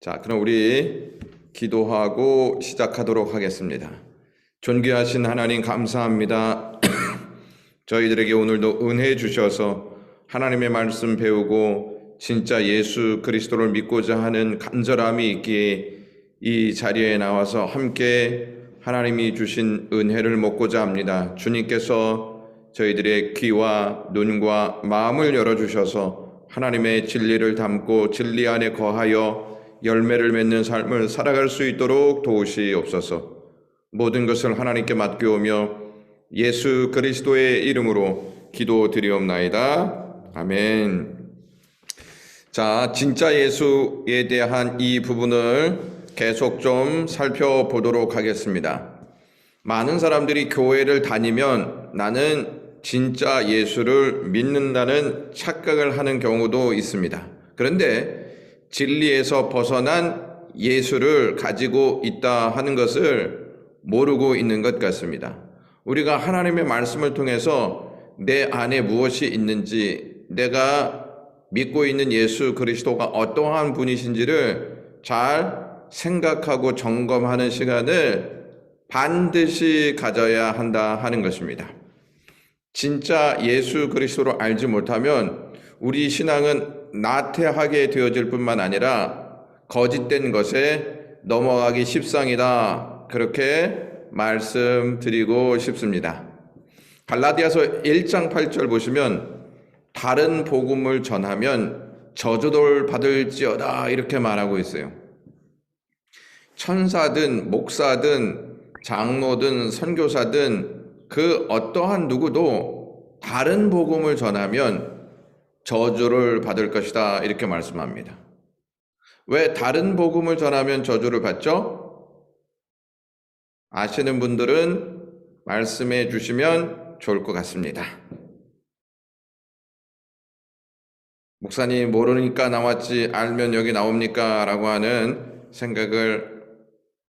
자, 그럼 우리 기도하고 시작하도록 하겠습니다. 존귀하신 하나님 감사합니다. 저희들에게 오늘도 은혜 주셔서 하나님의 말씀 배우고 진짜 예수 그리스도를 믿고자 하는 간절함이 있기에 이 자리에 나와서 함께 하나님이 주신 은혜를 먹고자 합니다. 주님께서 저희들의 귀와 눈과 마음을 열어주셔서 하나님의 진리를 담고 진리 안에 거하여 열매를 맺는 삶을 살아갈 수 있도록 도우시옵소서. 모든 것을 하나님께 맡겨오며 예수 그리스도의 이름으로 기도드리옵나이다. 아멘. 자, 진짜 예수에 대한 이 부분을 계속 좀 살펴보도록 하겠습니다. 많은 사람들이 교회를 다니면 나는 진짜 예수를 믿는다는 착각을 하는 경우도 있습니다. 그런데 진리에서 벗어난 예수를 가지고 있다 하는 것을 모르고 있는 것 같습니다. 우리가 하나님의 말씀을 통해서 내 안에 무엇이 있는지, 내가 믿고 있는 예수 그리스도가 어떠한 분이신지를 잘 생각하고 점검하는 시간을 반드시 가져야 한다 하는 것입니다. 진짜 예수 그리스도를 알지 못하면 우리 신앙은 나태하게 되어질 뿐만 아니라 거짓된 것에 넘어가기 십상이다. 그렇게 말씀드리고 싶습니다. 갈라디아서 1장 8절 보시면 다른 복음을 전하면 저주를 받을지어다 이렇게 말하고 있어요. 천사든 목사든 장로든 선교사든 그 어떠한 누구도 다른 복음을 전하면 저주를 받을 것이다 이렇게 말씀합니다. 왜 다른 복음을 전하면 저주를 받죠? 아시는 분들은 말씀해 주시면 좋을 것 같습니다. 목사님 모르니까 나왔지 알면 여기 나옵니까? 라고 하는 생각을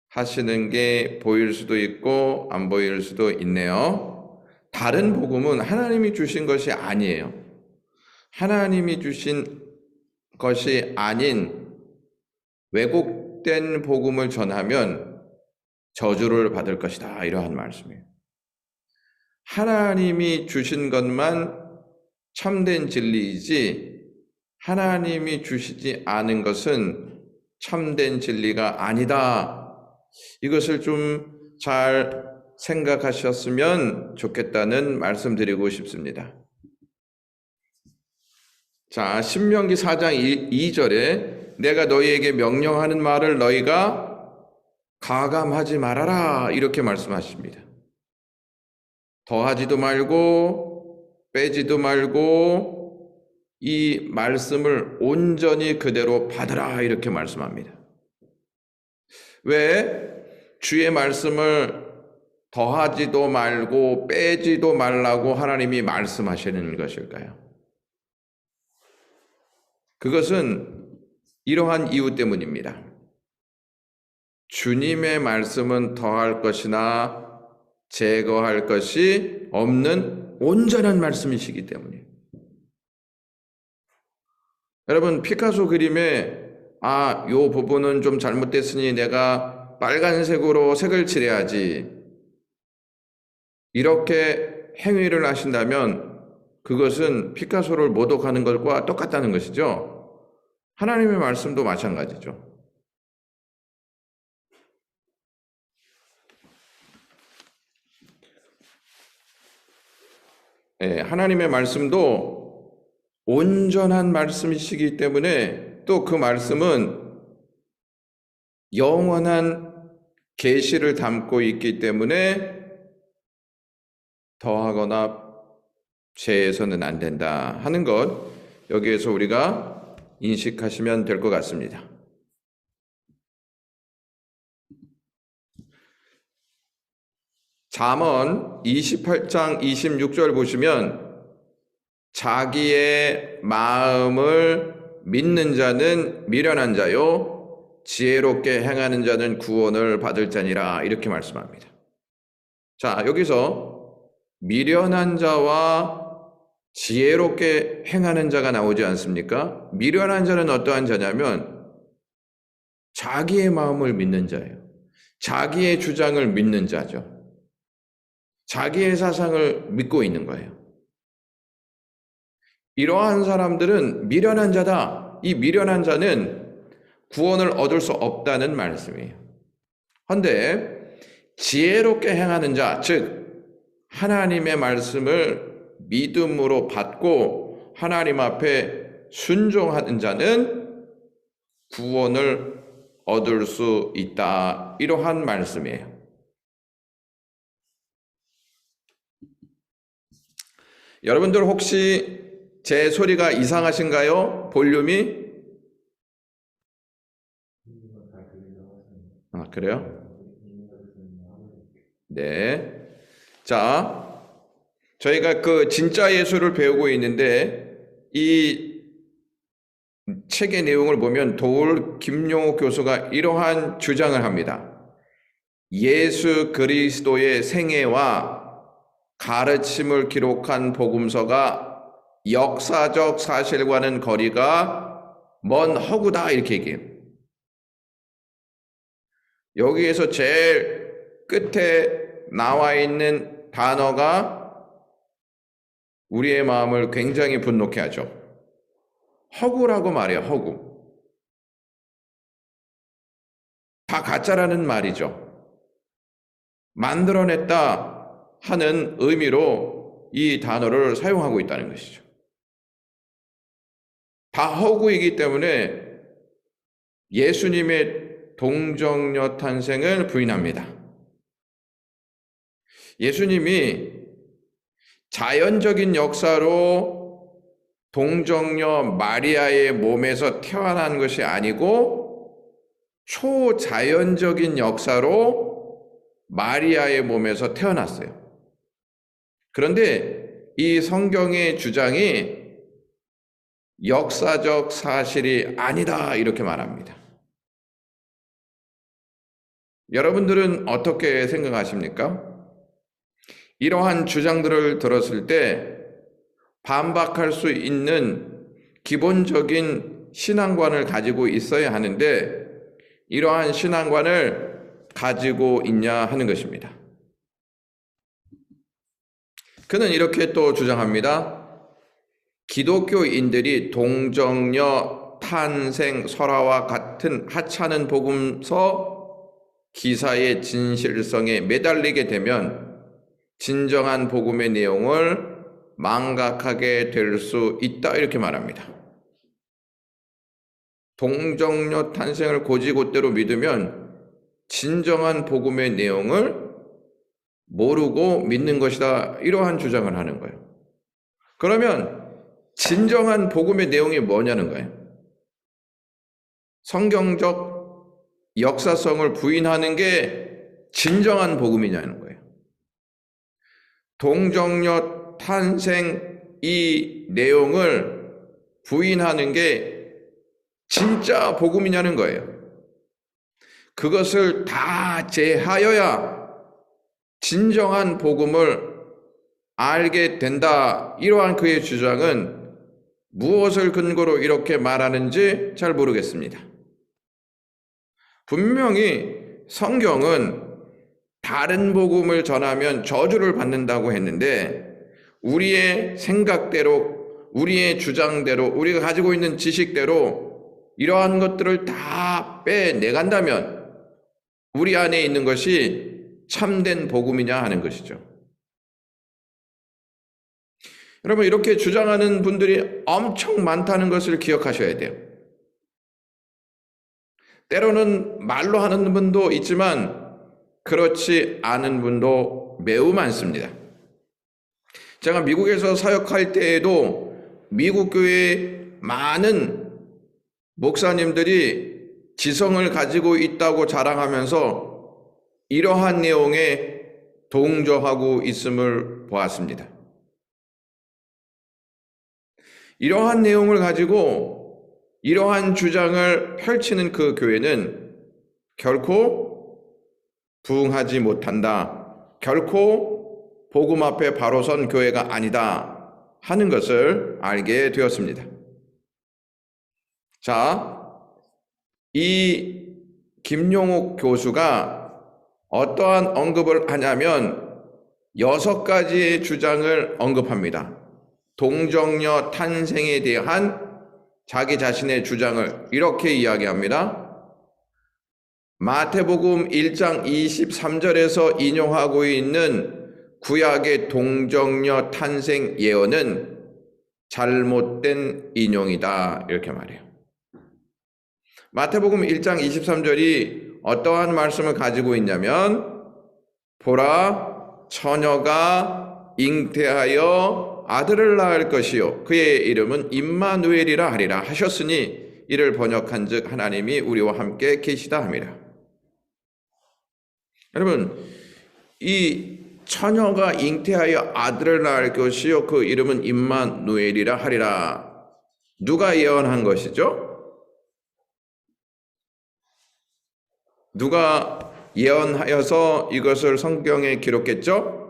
하시는 게 보일 수도 있고 안 보일 수도 있네요. 다른 복음은 하나님이 주신 것이 아니에요. 하나님이 주신 것이 아닌 왜곡된 복음을 전하면 저주를 받을 것이다. 이러한 말씀이에요. 하나님이 주신 것만 참된 진리이지 하나님이 주시지 않은 것은 참된 진리가 아니다. 이것을 좀 잘 생각하셨으면 좋겠다는 말씀드리고 싶습니다. 자, 신명기 4장 2절에 내가 너희에게 명령하는 말을 너희가 가감하지 말아라 이렇게 말씀하십니다. 더하지도 말고 빼지도 말고 이 말씀을 온전히 그대로 받으라 이렇게 말씀합니다. 왜 주의 말씀을 더하지도 말고 빼지도 말라고 하나님이 말씀하시는 것일까요? 그것은 이러한 이유 때문입니다. 주님의 말씀은 더할 것이나 제거할 것이 없는 온전한 말씀이시기 때문이에요. 여러분, 피카소 그림에 요 부분은 좀 잘못됐으니 내가 빨간색으로 색을 칠해야지 이렇게 행위를 하신다면 그것은 피카소를 모독하는 것과 똑같다는 것이죠. 하나님의 말씀도 마찬가지죠. 하나님의 말씀도 온전한 말씀이시기 때문에 또 그 말씀은 영원한 계시를 담고 있기 때문에 더하거나 제해서는 안 된다 하는 것, 여기에서 우리가 인식하시면 될 것 같습니다. 잠언 28장 26절 보시면 자기의 마음을 믿는 자는 미련한 자요 지혜롭게 행하는 자는 구원을 받을 자니라 이렇게 말씀합니다. 자, 여기서 미련한 자와 지혜롭게 행하는 자가 나오지 않습니까? 미련한 자는 어떠한 자냐면 자기의 마음을 믿는 자예요. 자기의 주장을 믿는 자죠. 자기의 사상을 믿고 있는 거예요. 이러한 사람들은 미련한 자다. 이 미련한 자는 구원을 얻을 수 없다는 말씀이에요. 그런데 지혜롭게 행하는 자, 즉 하나님의 말씀을 믿음으로 받고 하나님 앞에 순종하는 자는 구원을 얻을 수 있다. 이러한 말씀이에요. 여러분들 혹시 제 소리가 이상하신가요? 볼륨이? 그래요? 네. 자, 저희가 그 진짜 예수를 배우고 있는데 이 책의 내용을 보면 도울 김용옥 교수가 이러한 주장을 합니다. 예수 그리스도의 생애와 가르침을 기록한 복음서가 역사적 사실과는 거리가 먼 허구다 이렇게 얘기해요. 여기에서 제일 끝에 나와 있는 단어가 우리의 마음을 굉장히 분노케 하죠. 허구라고 말해요. 허구. 다 가짜라는 말이죠. 만들어냈다 하는 의미로 이 단어를 사용하고 있다는 것이죠. 다 허구이기 때문에 예수님의 동정녀 탄생을 부인합니다. 예수님이 자연적인 역사로 동정녀 마리아의 몸에서 태어난 것이 아니고 초자연적인 역사로 마리아의 몸에서 태어났어요. 그런데 이 성경의 주장이 역사적 사실이 아니다 이렇게 말합니다. 여러분들은 어떻게 생각하십니까? 이러한 주장들을 들었을 때 반박할 수 있는 기본적인 신앙관을 가지고 있어야 하는데 이러한 신앙관을 가지고 있냐 하는 것입니다. 그는 이렇게 또 주장합니다. 기독교인들이 동정녀 탄생 설화와 같은 하찮은 복음서 기사의 진실성에 매달리게 되면 진정한 복음의 내용을 망각하게 될 수 있다 이렇게 말합니다. 동정녀 탄생을 곧이곧대로 믿으면 진정한 복음의 내용을 모르고 믿는 것이다 이러한 주장을 하는 거예요. 그러면 진정한 복음의 내용이 뭐냐는 거예요. 성경적 역사성을 부인하는 게 진정한 복음이냐는 거예요. 동정녀 탄생 이 내용을 부인하는 게 진짜 복음이냐는 거예요. 그것을 다 제하여야 진정한 복음을 알게 된다. 이러한 그의 주장은 무엇을 근거로 이렇게 말하는지 잘 모르겠습니다. 분명히 성경은 다른 복음을 전하면 저주를 받는다고 했는데 우리의 생각대로, 우리의 주장대로, 우리가 가지고 있는 지식대로 이러한 것들을 다 빼내간다면 우리 안에 있는 것이 참된 복음이냐 하는 것이죠. 여러분, 이렇게 주장하는 분들이 엄청 많다는 것을 기억하셔야 돼요. 때로는 말로 하는 분도 있지만 그렇지 않은 분도 매우 많습니다. 제가 미국에서 사역할 때에도 미국 교회에 많은 목사님들이 지성을 가지고 있다고 자랑하면서 이러한 내용에 동조하고 있음을 보았습니다. 이러한 내용을 가지고 이러한 주장을 펼치는 그 교회는 결코 부흥하지 못한다. 결코 복음 앞에 바로 선 교회가 아니다 하는 것을 알게 되었습니다. 자, 이 김용옥 교수가 어떠한 언급을 하냐면 6가지의 주장을 언급합니다. 동정녀 탄생에 대한 자기 자신의 주장을 이렇게 이야기합니다. 마태복음 1장 23절에서 인용하고 있는 구약의 동정녀 탄생 예언은 잘못된 인용이다, 이렇게 말해요. 마태복음 1장 23절이 어떠한 말씀을 가지고 있냐면, 보라, 처녀가 잉태하여 아들을 낳을 것이요 그의 이름은 임마누엘이라 하리라 하셨으니 이를 번역한즉 하나님이 우리와 함께 계시다 함이라. 여러분, 이 처녀가 잉태하여 아들을 낳을 것이요 그 이름은 임마누엘이라 하리라. 누가 예언한 것이죠? 누가 예언하여서 이것을 성경에 기록했죠?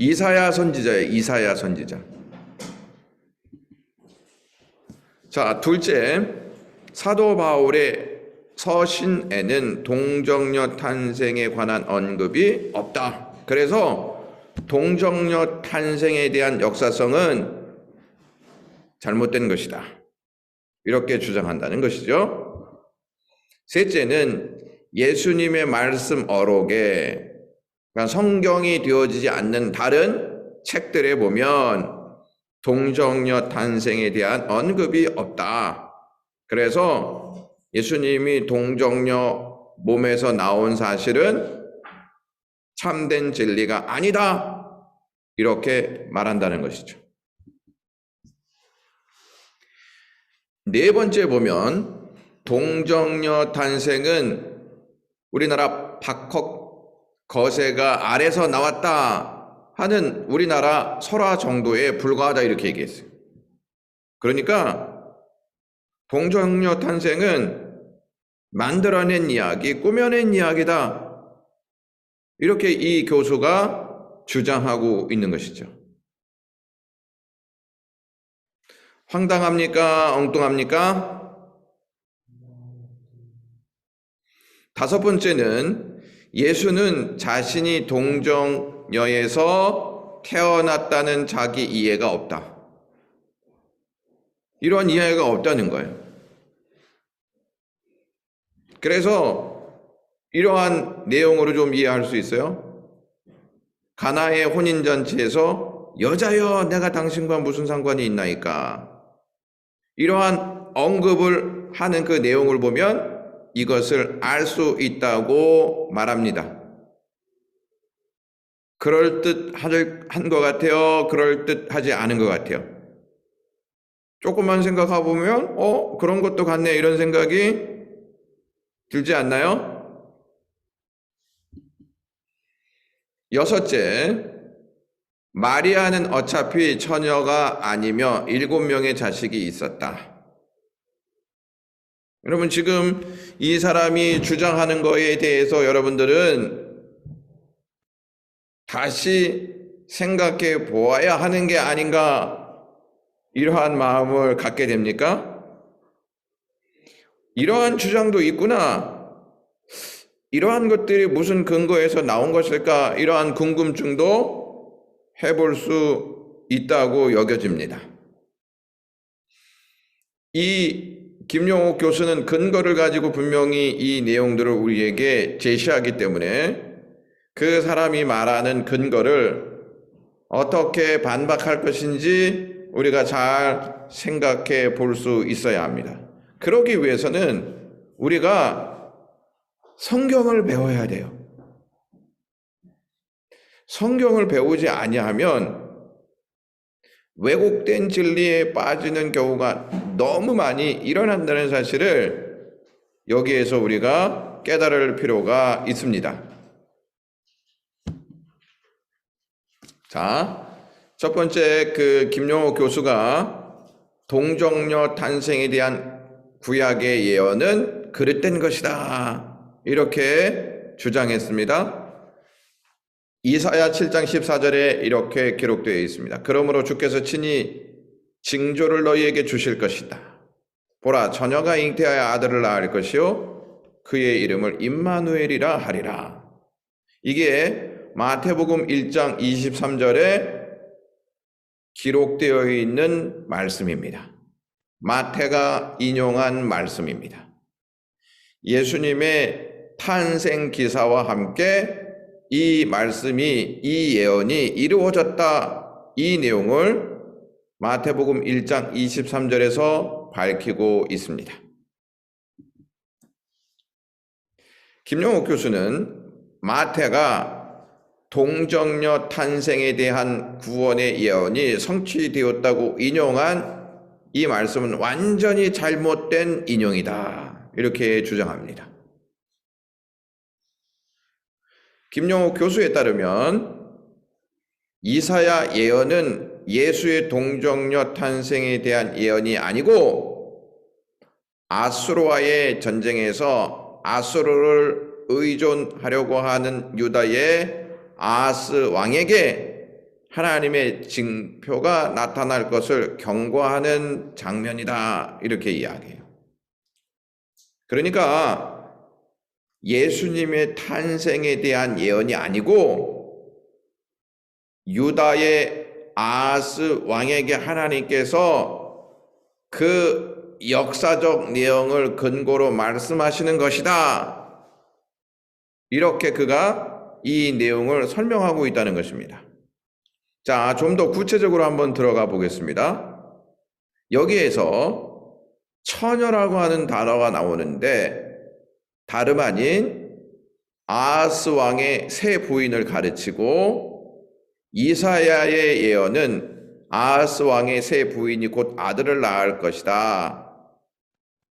이사야 선지자예요. 이사야 선지자. 자, 둘째, 사도 바울의 서신에는 동정녀 탄생에 관한 언급이 없다. 그래서 동정녀 탄생에 대한 역사성은 잘못된 것이다, 이렇게 주장한다는 것이죠. 셋째는 예수님의 말씀 어록에, 그러니까 성경이 되어지지 않는 다른 책들에 보면 동정녀 탄생에 대한 언급이 없다. 그래서 예수님이 동정녀 몸에서 나온 사실은 참된 진리가 아니다, 이렇게 말한다는 것이죠. 네 번째 보면 동정녀 탄생은 우리나라 박헉 거세가 아래서 나왔다 하는 우리나라 설화 정도에 불과하다, 이렇게 얘기했어요. 그러니까 동정녀 탄생은 만들어낸 이야기, 꾸며낸 이야기다, 이렇게 이 교수가 주장하고 있는 것이죠. 황당합니까? 엉뚱합니까? 다섯 번째는 예수는 자신이 동정녀에서 태어났다는 자기 이해가 없다. 이런 이해가 없다는 거예요. 그래서 이러한 내용으로 좀 이해할 수 있어요. 가나의 혼인잔치에서 여자여 내가 당신과 무슨 상관이 있나이까, 이러한 언급을 하는 그 내용을 보면 이것을 알 수 있다고 말합니다. 그럴듯한 것 같아요? 그럴듯하지 않은 것 같아요? 조금만 생각해 보면 그런 것도 같네, 이런 생각이 들지 않나요? 여섯째, 마리아는 어차피 처녀가 아니며 7명의 자식이 있었다. 여러분, 지금 이 사람이 주장하는 거에 대해서 여러분들은 다시 생각해 보아야 하는 게 아닌가, 이러한 마음을 갖게 됩니까? 이러한 주장도 있구나, 이러한 것들이 무슨 근거에서 나온 것일까, 이러한 궁금증도 해볼 수 있다고 여겨집니다. 이 김용옥 교수는 근거를 가지고 분명히 이 내용들을 우리에게 제시하기 때문에 그 사람이 말하는 근거를 어떻게 반박할 것인지 우리가 잘 생각해 볼 수 있어야 합니다. 그러기 위해서는 우리가 성경을 배워야 돼요. 성경을 배우지 아니하면 왜곡된 진리에 빠지는 경우가 너무 많이 일어난다는 사실을 여기에서 우리가 깨달을 필요가 있습니다. 자, 첫 번째, 김용옥 교수가 동정녀 탄생에 대한 구약의 예언은 그릇된 것이다, 이렇게 주장했습니다. 이사야 7장 14절에 이렇게 기록되어 있습니다. 그러므로 주께서 친히 징조를 너희에게 주실 것이다. 보라, 처녀가 잉태하여 아들을 낳을 것이요 그의 이름을 임마누엘이라 하리라. 이게 마태복음 1장 23절에 기록되어 있는 말씀입니다. 마태가 인용한 말씀입니다. 예수님의 탄생 기사와 함께 이 말씀이, 이 예언이 이루어졌다. 이 내용을 마태복음 1장 23절에서 밝히고 있습니다. 김용옥 교수는 마태가 동정녀 탄생에 대한 구원의 예언이 성취되었다고 인용한 이 말씀은 완전히 잘못된 인용이다. 이렇게 주장합니다. 김용옥 교수에 따르면 이사야 예언은 예수의 동정녀 탄생에 대한 예언이 아니고 아수르와의 전쟁에서 아수르를 의존하려고 하는 유다의 아하스 왕에게 하나님의 징표가 나타날 것을 경고하는 장면이다. 이렇게 이야기해요. 그러니까 예수님의 탄생에 대한 예언이 아니고 유다의 아하스 왕에게 하나님께서 그 역사적 내용을 근거로 말씀하시는 것이다. 이렇게 그가 이 내용을 설명하고 있다는 것입니다. 자, 좀 더 구체적으로 한번 들어가 보겠습니다. 여기에서 처녀라고 하는 단어가 나오는데 다름 아닌 아하스 왕의 새 부인을 가르치고 이사야의 예언은 아하스 왕의 새 부인이 곧 아들을 낳을 것이다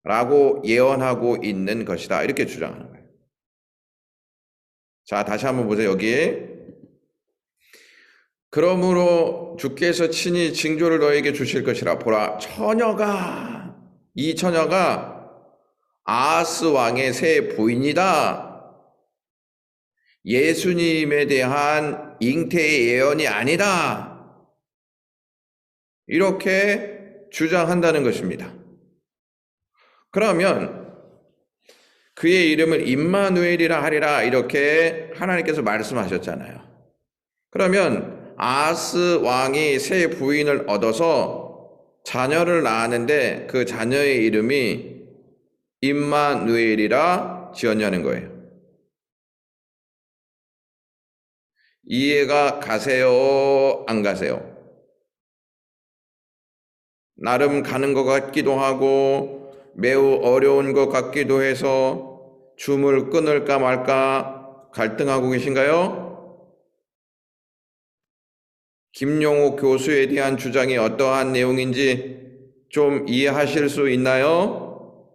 라고 예언하고 있는 것이다. 이렇게 주장하는 거예요. 자, 다시 한번 보세요. 여기에 그러므로 주께서 친히 징조를 너에게 주실 것이라. 보라, 이 처녀가 아하스 왕의 새 부인이다. 예수님에 대한 잉태의 예언이 아니다. 이렇게 주장한다는 것입니다. 그러면 그의 이름을 임마누엘이라 하리라 이렇게 하나님께서 말씀하셨잖아요. 그러면 아하스 왕이 새 부인을 얻어서 자녀를 낳았는데 그 자녀의 이름이 임마누엘이라 지었냐는 거예요. 이해가 가세요? 안 가세요? 나름 가는 것 같기도 하고 매우 어려운 것 같기도 해서 줌을 끊을까 말까 갈등하고 계신가요? 김용옥 교수에 대한 주장이 어떠한 내용인지 좀 이해하실 수 있나요?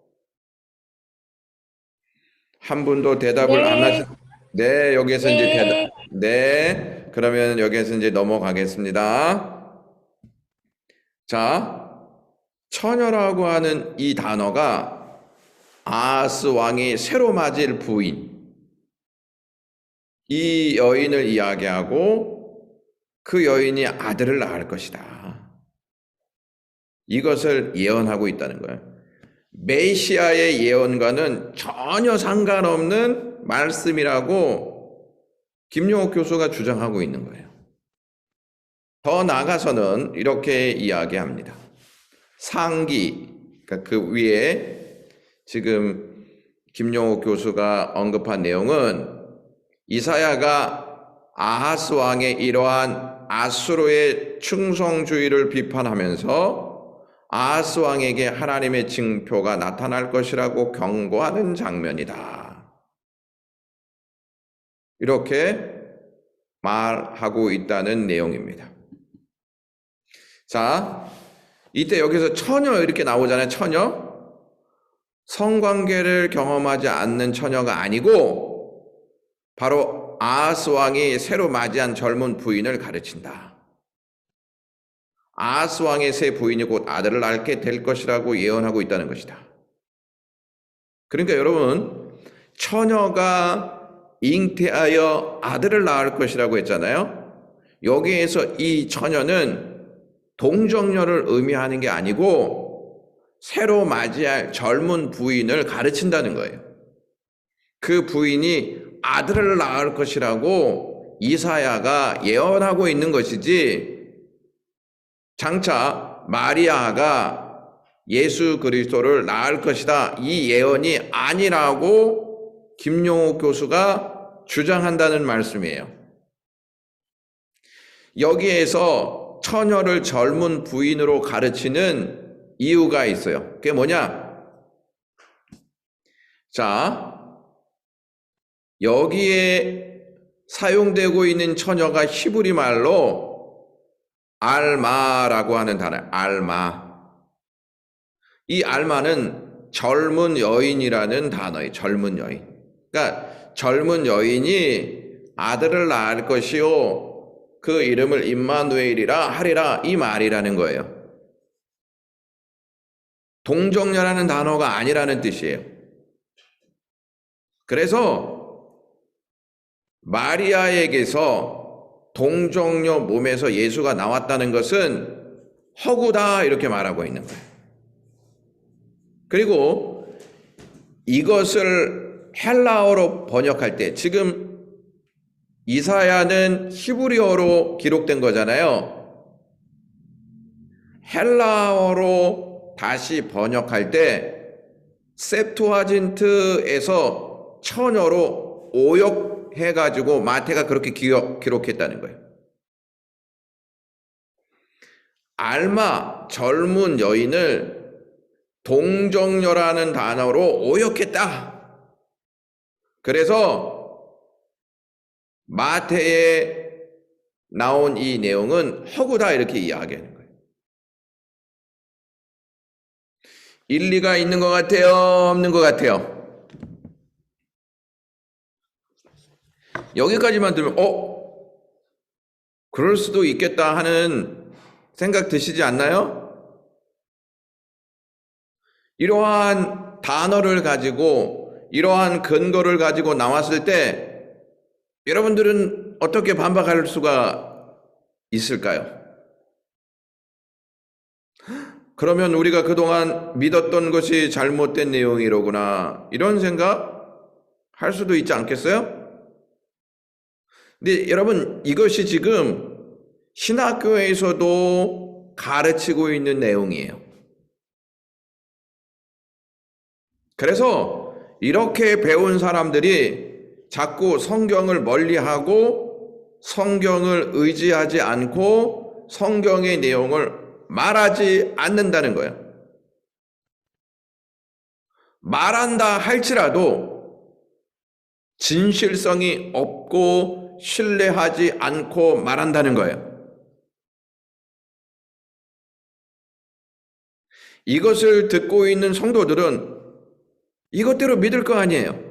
한 분도 대답을 안 하시. 네, 여기에서 이제 대답. 네, 그러면 여기에서 이제 넘어가겠습니다. 자, 처녀라고 하는 이 단어가 아하스 왕이 새로 맞을 부인, 이 여인을 이야기하고 그 여인이 아들을 낳을 것이다. 이것을 예언하고 있다는 거예요. 메시아의 예언과는 전혀 상관없는 말씀이라고 김용옥 교수가 주장하고 있는 거예요. 더 나아가서는 이렇게 이야기합니다. 상기, 그러니까 그 위에 지금 김용옥 교수가 언급한 내용은 이사야가 아하스 왕의 이러한 아수르의 충성주의를 비판하면서 아하스 왕에게 하나님의 징표가 나타날 것이라고 경고하는 장면이다. 이렇게 말하고 있다는 내용입니다. 자, 이때 여기서 처녀 이렇게 나오잖아요. 처녀. 성관계를 경험하지 않는 처녀가 아니고 바로 아하스 왕이 새로 맞이한 젊은 부인을 가르친다. 아하스 왕의 새 부인이 곧 아들을 낳게 될 것이라고 예언하고 있다는 것이다. 그러니까 여러분, 처녀가 잉태하여 아들을 낳을 것이라고 했잖아요. 여기에서 이 처녀는 동정녀를 의미하는 게 아니고 새로 맞이할 젊은 부인을 가르친다는 거예요. 그 부인이 아들을 낳을 것이라고 이사야가 예언하고 있는 것이지, 장차 마리아가 예수 그리스도를 낳을 것이다, 이 예언이 아니라고 김용옥 교수가 주장한다는 말씀이에요. 여기에서 처녀를 젊은 부인으로 가르치는 이유가 있어요. 그게 뭐냐? 자, 여기에 사용되고 있는 처녀가 히브리 말로 알마라고 하는 단어예요. 알마. 이 알마는 젊은 여인이라는 단어예요. 젊은 여인. 그러니까 젊은 여인이 아들을 낳을 것이요, 그 이름을 임마누엘이라 하리라, 이 말이라는 거예요. 동정녀라는 단어가 아니라는 뜻이에요. 그래서 마리아에게서 동정녀 몸에서 예수가 나왔다는 것은 허구다, 이렇게 말하고 있는 거예요. 그리고 이것을 헬라어로 번역할 때, 지금 이사야는 히브리어로 기록된 거잖아요. 헬라어로 다시 번역할 때 셉투아진트에서 처녀로 오역해가지고 마태가 그렇게 기록했다는 거예요. 알마, 젊은 여인을 동정녀라는 단어로 오역했다. 그래서 마태에 나온 이 내용은 허구다, 이렇게 이야기하는 거예요. 일리가 있는 것 같아요? 없는 것 같아요? 여기까지만 들으면 그럴 수도 있겠다 하는 생각 드시지 않나요? 이러한 단어를 가지고, 이러한 근거를 가지고 나왔을 때 여러분들은 어떻게 반박할 수가 있을까요? 그러면 우리가 그동안 믿었던 것이 잘못된 내용이로구나, 이런 생각 할 수도 있지 않겠어요? 근데 여러분, 이것이 지금 신학교에서도 가르치고 있는 내용이에요. 그래서 이렇게 배운 사람들이 자꾸 성경을 멀리하고 성경을 의지하지 않고 성경의 내용을 말하지 않는다는 거예요. 말한다 할지라도 진실성이 없고 신뢰하지 않고 말한다는 거예요. 이것을 듣고 있는 성도들은 이것대로 믿을 거 아니에요.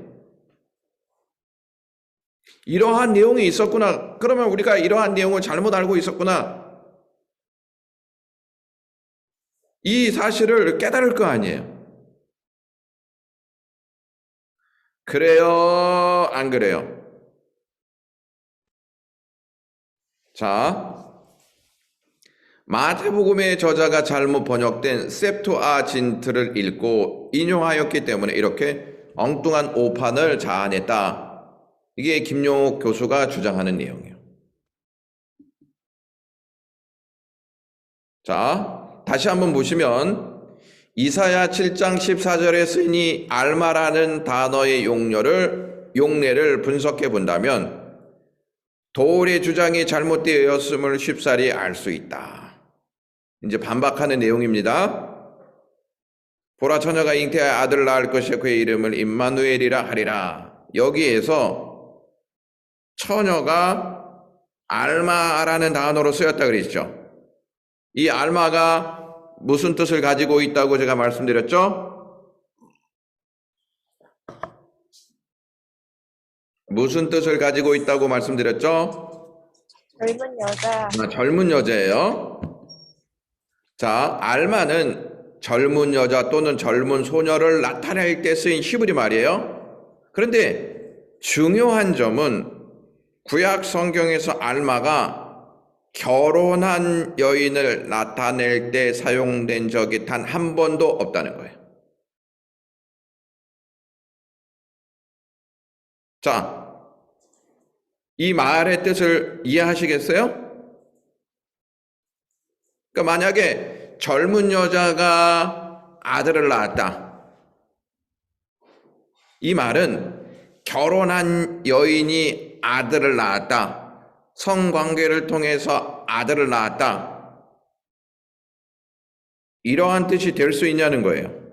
이러한 내용이 있었구나. 그러면 우리가 이러한 내용을 잘못 알고 있었구나. 이 사실을 깨달을 거 아니에요. 그래요? 안 그래요? 자, 마태복음의 저자가 잘못 번역된 셉투아진트를 읽고 인용하였기 때문에 이렇게 엉뚱한 오판을 자아냈다. 이게 김용옥 교수가 주장하는 내용이에요. 자, 다시 한번 보시면 이사야 7장 14절에 쓰인 이 알마라는 단어의 용례를 분석해 본다면 도울의 주장이 잘못되었음을 쉽사리 알 수 있다. 이제 반박하는 내용입니다. 보라, 처녀가 잉태하여 아들을 낳을 것이요 그의 이름을 임마누엘이라 하리라. 여기에서 처녀가 알마라는 단어로 쓰였다 그랬죠. 이 알마가 무슨 뜻을 가지고 있다고 제가 말씀드렸죠? 무슨 뜻을 가지고 있다고 말씀드렸죠? 젊은 여자. 젊은 여자예요. 자, 알마는 젊은 여자 또는 젊은 소녀를 나타낼 때 쓰인 히브리 말이에요. 그런데 중요한 점은 구약 성경에서 알마가 결혼한 여인을 나타낼 때 사용된 적이 단 한 번도 없다는 거예요. 자, 이 말의 뜻을 이해하시겠어요? 그러니까 만약에 젊은 여자가 아들을 낳았다. 이 말은 결혼한 여인이 아들을 낳았다. 성관계를 통해서 아들을 낳았다. 이러한 뜻이 될 수 있냐는 거예요.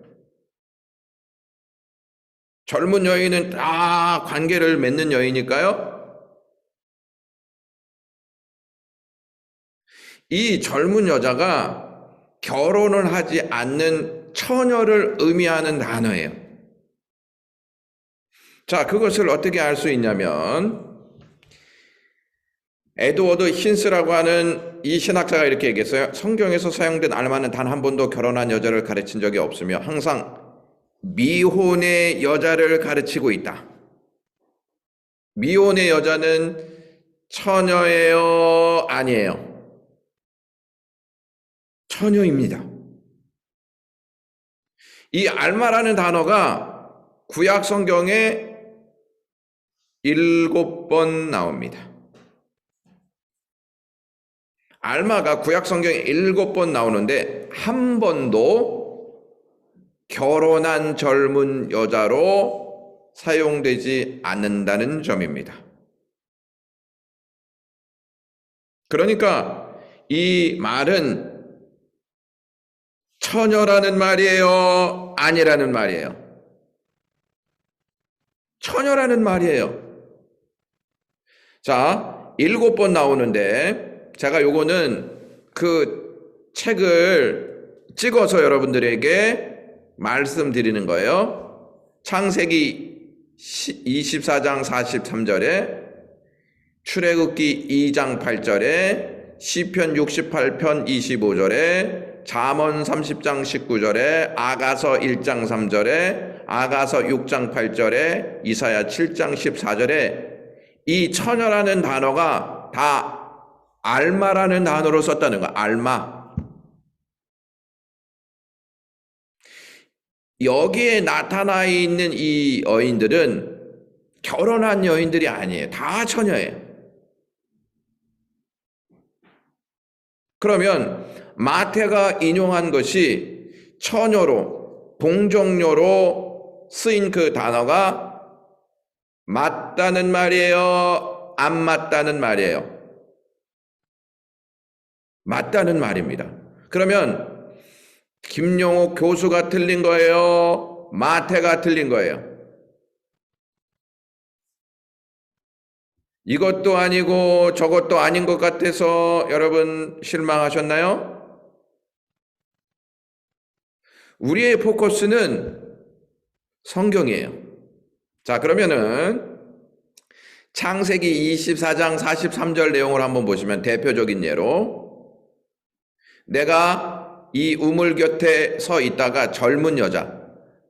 젊은 여인은 다 관계를 맺는 여인일까요? 이 젊은 여자가 결혼을 하지 않는 처녀를 의미하는 단어예요. 자, 그것을 어떻게 알 수 있냐면 에드워드 힌스라고 하는 이 신학자가 이렇게 얘기했어요. 성경에서 사용된 알마는 단 한 번도 결혼한 여자를 가르친 적이 없으며 항상 미혼의 여자를 가르치고 있다. 미혼의 여자는 처녀예요? 아니에요? 처녀입니다. 이 알마라는 단어가 구약 성경에 7번 나옵니다. 알마가 구약 성경에 7번 나오는데 한 번도 결혼한 젊은 여자로 사용되지 않는다는 점입니다. 그러니까 이 말은 처녀라는 말이에요? 아니라는 말이에요? 처녀라는 말이에요. 자, 7번 나오는데 제가 요거는 그 책을 찍어서 여러분들에게 말씀드리는 거예요. 창세기 24장 43절에 출애굽기 2장 8절에 시편 68편 25절에 잠언 30장 19절에 아가서 1장 3절에 아가서 6장 8절에 이사야 7장 14절에 이 처녀라는 단어가 다 알마라는 단어로 썼다는 거야. 알마. 여기에 나타나 있는 이 여인들은 결혼한 여인들이 아니에요. 다 처녀예요. 그러면 마태가 인용한 것이 처녀로, 동정녀로 쓰인 그 단어가 맞다는 말이에요? 안 맞다는 말이에요? 맞다는 말입니다. 그러면 김용옥 교수가 틀린 거예요? 마태가 틀린 거예요? 이것도 아니고 저것도 아닌 것 같아서 여러분 실망하셨나요? 우리의 포커스는 성경이에요. 자, 그러면은 창세기 24장 43절 내용을 한번 보시면 대표적인 예로 내가 이 우물 곁에 서 있다가 젊은 여자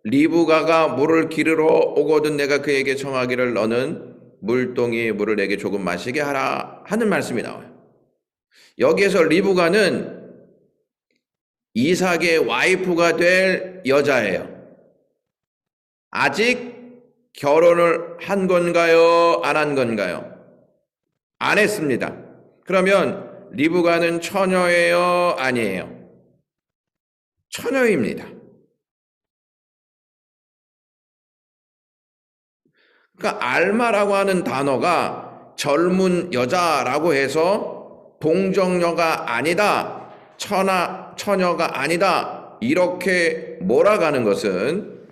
리브가가 물을 기르러 오거든 내가 그에게 청하기를 너는 물동이의 물을 내게 조금 마시게 하라 하는 말씀이 나와요. 여기에서 리브가는 이삭의 와이프가 될 여자예요. 아직 결혼을 한 건가요? 안 한 건가요? 안 했습니다. 그러면 리브가는 처녀예요? 아니에요? 처녀입니다. 그러니까 알마라고 하는 단어가 젊은 여자라고 해서 동정녀가 아니다, 처녀가 아니다 이렇게 몰아가는 것은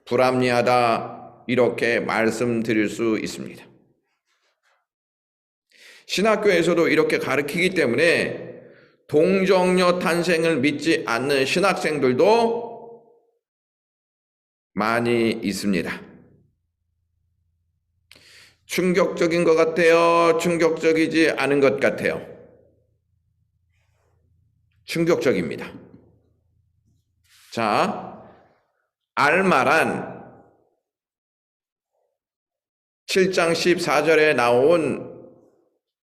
불합리하다 이렇게 말씀드릴 수 있습니다. 신학교에서도 이렇게 가르치기 때문에 동정녀 탄생을 믿지 않는 신학생들도 많이 있습니다. 충격적인 것 같아요? 충격적이지 않은 것 같아요? 충격적입니다. 자, 알마란 7장 14절에 나온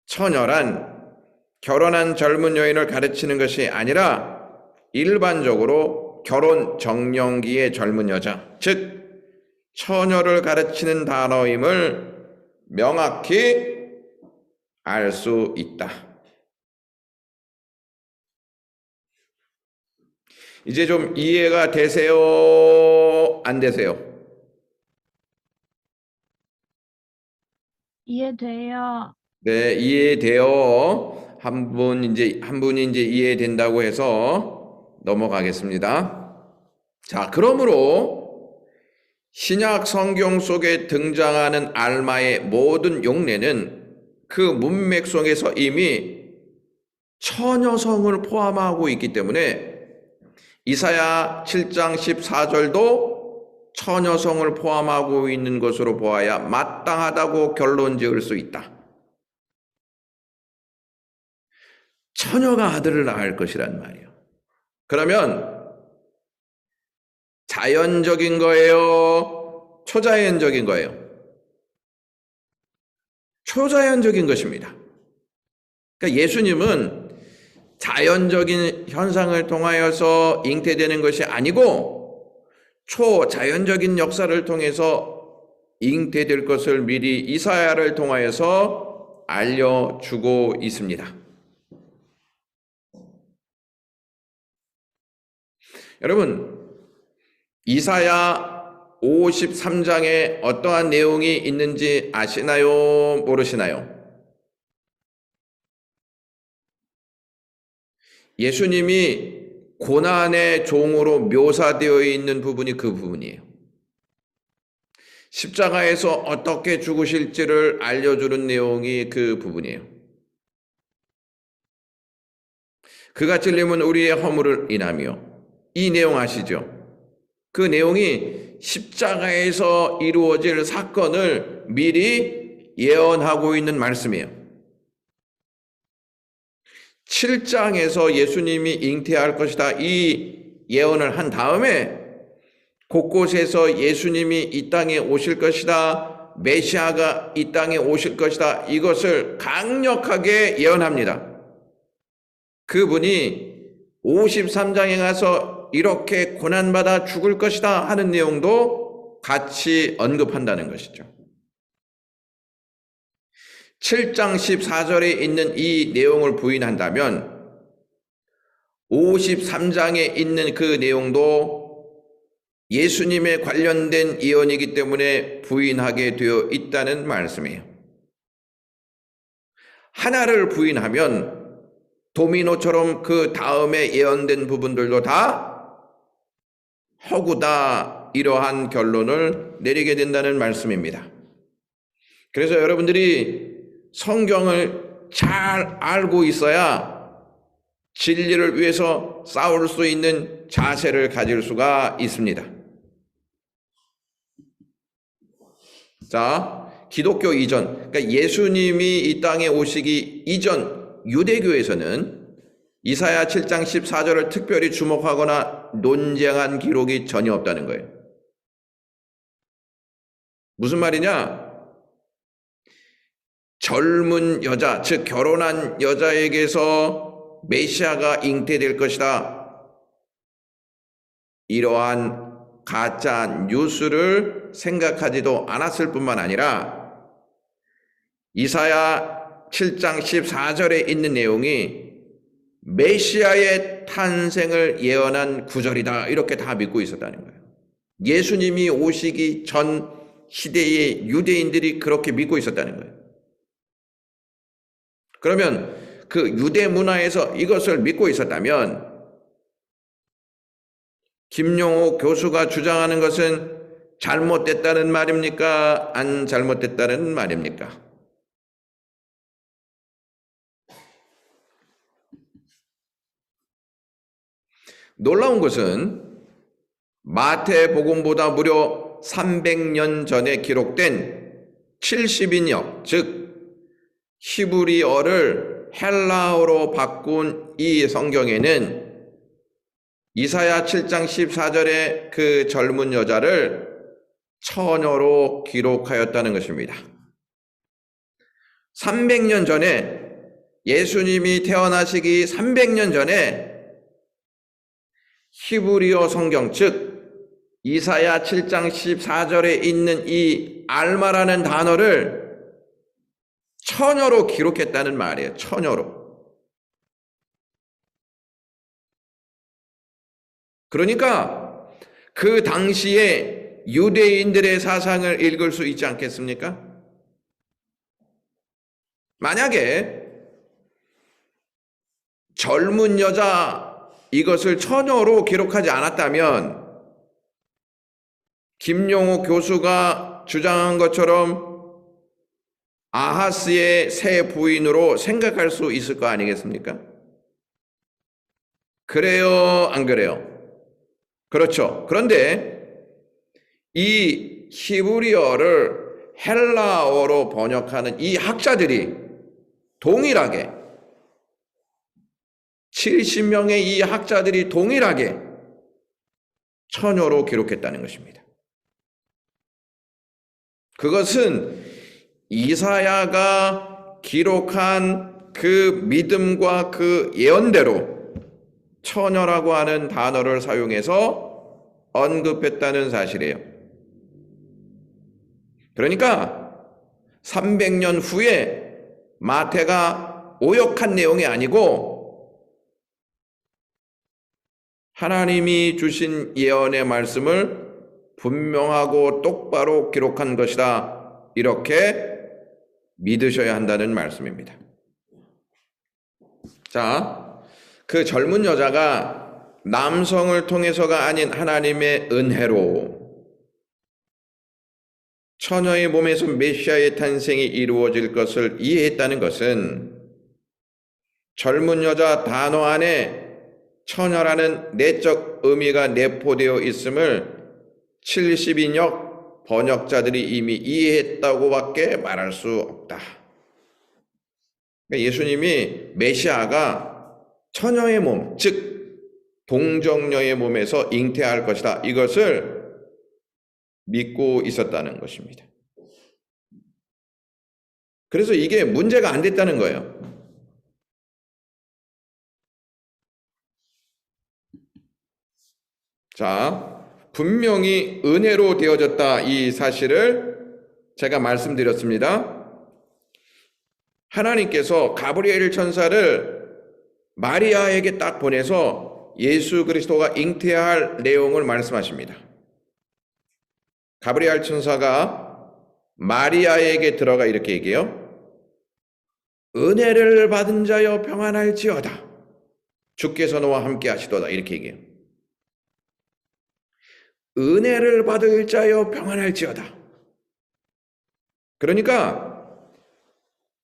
처녀란 결혼한 젊은 여인을 가르치는 것이 아니라 일반적으로 결혼 정년기의 젊은 여자, 즉 처녀를 가르치는 단어임을 명확히 알 수 있다. 이제 좀 이해가 되세요? 안 되세요? 이해돼요. 네, 이해돼요. 한 분이 이제 이해된다고 해서 넘어가겠습니다. 자, 그러므로 신약 성경 속에 등장하는 알마의 모든 용례는 그 문맥 속에서 이미 처녀성을 포함하고 있기 때문에 이사야 7장 14절도 처녀성을 포함하고 있는 것으로 보아야 마땅하다고 결론 지을 수 있다. 처녀가 아들을 낳을 것이란 말이에요. 그러면 자연적인 거예요? 초자연적인 거예요? 초자연적인 것입니다. 그러니까 예수님은 자연적인 현상을 통하여서 잉태되는 것이 아니고 초자연적인 역사를 통해서 잉태될 것을 미리 이사야를 통하여서 알려주고 있습니다. 여러분, 이사야 53장에 어떠한 내용이 있는지 아시나요? 모르시나요? 예수님이 고난의 종으로 묘사되어 있는 부분이 그 부분이에요. 십자가에서 어떻게 죽으실지를 알려주는 내용이 그 부분이에요. 그가 찔림은 우리의 허물을 인하며, 이 내용 아시죠? 그 내용이 십자가에서 이루어질 사건을 미리 예언하고 있는 말씀이에요. 7장에서 예수님이 잉태할 것이다, 이 예언을 한 다음에 곳곳에서 예수님이 이 땅에 오실 것이다, 메시아가 이 땅에 오실 것이다, 이것을 강력하게 예언합니다. 그분이 53장에 가서 이렇게 고난받아 죽을 것이다 하는 내용도 같이 언급한다는 것이죠. 7장 14절에 있는 이 내용을 부인한다면 53장에 있는 그 내용도 예수님에 관련된 예언이기 때문에 부인하게 되어 있다는 말씀이에요. 하나를 부인하면 도미노처럼 그 다음에 예언된 부분들도 다 허구다, 이러한 결론을 내리게 된다는 말씀입니다. 그래서 여러분들이 성경을 잘 알고 있어야 진리를 위해서 싸울 수 있는 자세를 가질 수가 있습니다. 자, 기독교 이전, 그러니까 예수님이 이 땅에 오시기 이전 유대교에서는 이사야 7장 14절을 특별히 주목하거나 논쟁한 기록이 전혀 없다는 거예요. 무슨 말이냐? 젊은 여자, 즉 결혼한 여자에게서 메시아가 잉태될 것이다, 이러한 가짜 뉴스를 생각하지도 않았을 뿐만 아니라 이사야 7장 14절에 있는 내용이 메시아의 탄생을 예언한 구절이다, 이렇게 다 믿고 있었다는 거예요. 예수님이 오시기 전 시대의 유대인들이 그렇게 믿고 있었다는 거예요. 그러면 그 유대 문화에서 이것을 믿고 있었다면 김용호 교수가 주장하는 것은 잘못됐다는 말입니까? 안 잘못됐다는 말입니까? 놀라운 것은 마태복음보다 무려 300년 전에 기록된 70인역, 즉 히브리어를 헬라어로 바꾼 이 성경에는 이사야 7장 14절에 그 젊은 여자를 처녀로 기록하였다는 것입니다. 300년 전에, 예수님이 태어나시기 300년 전에 히브리어 성경, 즉 이사야 7장 14절에 있는 이 알마라는 단어를 처녀로 기록했다는 말이에요. 처녀로. 그러니까 그 당시에 유대인들의 사상을 읽을 수 있지 않겠습니까? 만약에 젊은 여자 이것을 처녀로 기록하지 않았다면 김용호 교수가 주장한 것처럼 아하스의 새 부인으로 생각할 수 있을 거 아니겠습니까? 그래요, 안 그래요? 그렇죠. 그런데 이 히브리어를 헬라어로 번역하는 이 학자들이 동일하게 70명의 이 학자들이 동일하게 처녀로 기록했다는 것입니다. 그것은 이사야가 기록한 그 믿음과 그 예언대로 처녀라고 하는 단어를 사용해서 언급했다는 사실이에요. 그러니까 300년 후에 마태가 오역한 내용이 아니고 하나님이 주신 예언의 말씀을 분명하고 똑바로 기록한 것이다. 이렇게 믿으셔야 한다는 말씀입니다. 자, 그 젊은 여자가 남성을 통해서가 아닌 하나님의 은혜로 처녀의 몸에서 메시아의 탄생이 이루어질 것을 이해했다는 것은 젊은 여자 단어 안에 처녀라는 내적 의미가 내포되어 있음을 70인역 번역자들이 이미 이해했다고밖에 말할 수 없다. 그러니까 예수님이 메시아가 처녀의 몸, 즉 동정녀의 몸에서 잉태할 것이다. 이것을 믿고 있었다는 것입니다. 그래서 이게 문제가 안 됐다는 거예요. 자, 분명히 은혜로 되어졌다. 이 사실을 제가 말씀드렸습니다. 하나님께서 가브리엘 천사를 마리아에게 딱 보내서 예수 그리스도가 잉태할 내용을 말씀하십니다. 가브리엘 천사가 마리아에게 들어가 이렇게 얘기해요. 은혜를 받은 자여 평안할지어다. 주께서 너와 함께 하시도다. 이렇게 얘기해요. 은혜를 받을 자여 평안할지어다. 그러니까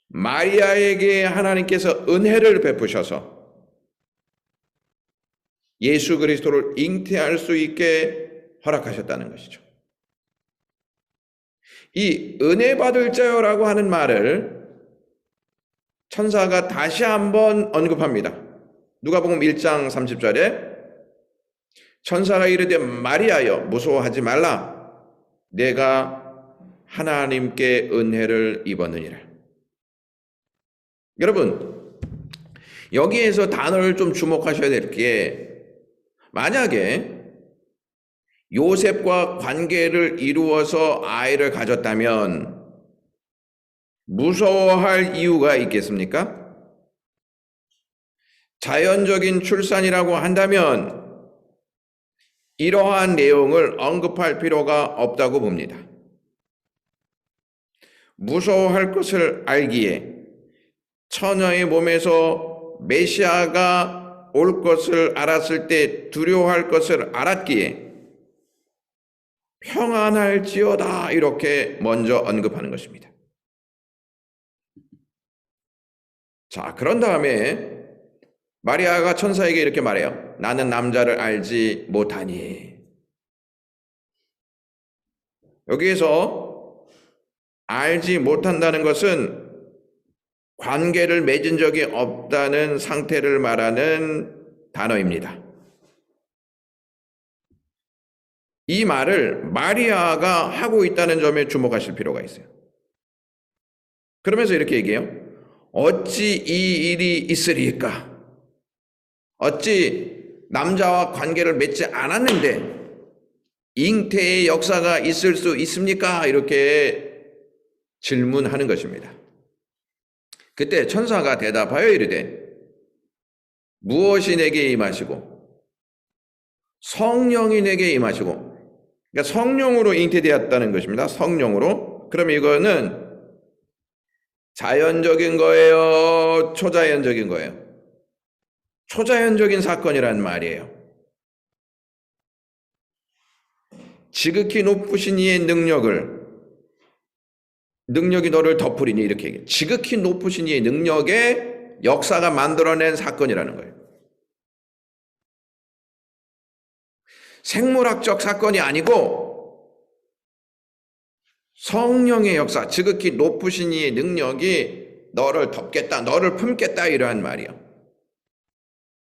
마리아에게 하나님께서 은혜를 베푸셔서 예수 그리스도를 잉태할 수 있게 허락하셨다는 것이죠. 이 은혜 받을 자여라고 하는 말을 천사가 다시 한번 언급합니다. 누가복음 1장 30절에 천사가 이르되 마리아여 무서워하지 말라. 내가 하나님께 은혜를 입었느니라. 여러분, 여기에서 단어를 좀 주목하셔야 될 게 만약에 요셉과 관계를 이루어서 아이를 가졌다면 무서워할 이유가 있겠습니까? 자연적인 출산이라고 한다면 이러한 내용을 언급할 필요가 없다고 봅니다. 무서워할 것을 알기에 처녀의 몸에서 메시아가 올 것을 알았을 때 두려워할 것을 알았기에 평안할지어다 이렇게 먼저 언급하는 것입니다. 자, 그런 다음에 마리아가 천사에게 이렇게 말해요. 나는 남자를 알지 못하니. 여기에서 알지 못한다는 것은 관계를 맺은 적이 없다는 상태를 말하는 단어입니다. 이 말을 마리아가 하고 있다는 점에 주목하실 필요가 있어요. 그러면서 이렇게 얘기해요. 어찌 이 일이 있으리까? 어찌 남자와 관계를 맺지 않았는데 잉태의 역사가 있을 수 있습니까? 이렇게 질문하는 것입니다. 그때 천사가 대답하여 이르되 무엇이 내게 임하시고 성령이 내게 임하시고, 그러니까 성령으로 잉태되었다는 것입니다. 성령으로. 그럼 이거는 자연적인 거예요? 초자연적인 거예요? 초자연적인 사건이란 말이에요. 지극히 높으신 이의 능력이 너를 덮으리니, 이렇게 얘기해요. 지극히 높으신 이의 능력의 역사가 만들어낸 사건이라는 거예요. 생물학적 사건이 아니고 성령의 역사, 지극히 높으신 이의 능력이 너를 덮겠다, 너를 품겠다, 이러한 말이요.